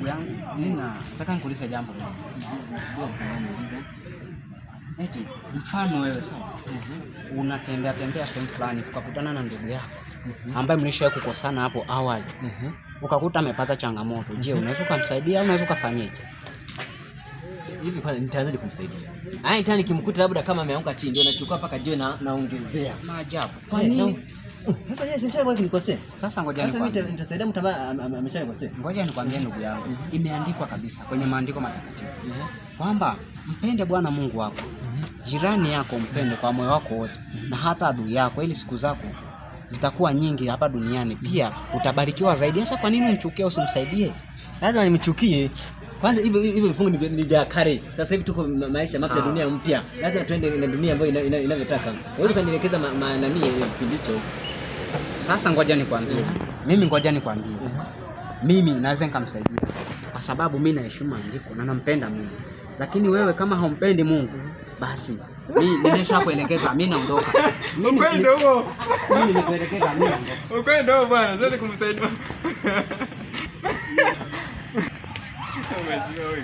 ndugu yangu, mimi nataka nikuulize jambo moja. Eti mfano wewe sawa, unatembea sehemu fulani ukakutana na ndugu yako ambaye mlishawahi kukosana hapo awali, ukakuta amepata changamoto. Je, unaweza kumsaidia au unaweza kufanyaje? Hivi kwanza nitaanzaje kumsaidia? Nitani nikimkuta labda kama ameanguka chini ndio nachukua paka jiwe naongezea. Maajabu. Kwa nini? Sasa yeye sishawahi kunikosea. Sasa ngoja nikwambie. Sasa mimi nitasaidia mtu ambaye ameshanikosea. Ngoja nikwambie ndugu yangu. Imeandikwa kabisa kwenye maandiko matakatifu kwamba mpende Bwana Mungu wako. Jirani yako mpende kwa moyo wako wote na hata adui yako, ili siku zako zitakuwa nyingi hapa duniani, pia utabarikiwa zaidi. Sasa kwa nini umchukie usimsaidie? Lazima nimchukie. Kwanza hivyo vifungu ni vya kale. Sasa hivi tuko maisha mapya, dunia mpya. Lazima tuende na dunia ambayo inavyotaka. Wewe kanielekeza nani kipindi hicho. Sasa ngoja nikwambie. Mimi naweza nikamsaidia kwa sababu mimi naheshimu maandiko na nampenda Mungu. Lakini wewe kama haumpendi Mungu, basi mimi nimeshakuelekeza, mimi naondoka. Ukwenda huo. Mimi nikuelekeza, mimi naondoka. Ukwenda huo bwana, siwezi kumsaidia. Umeshika wewe.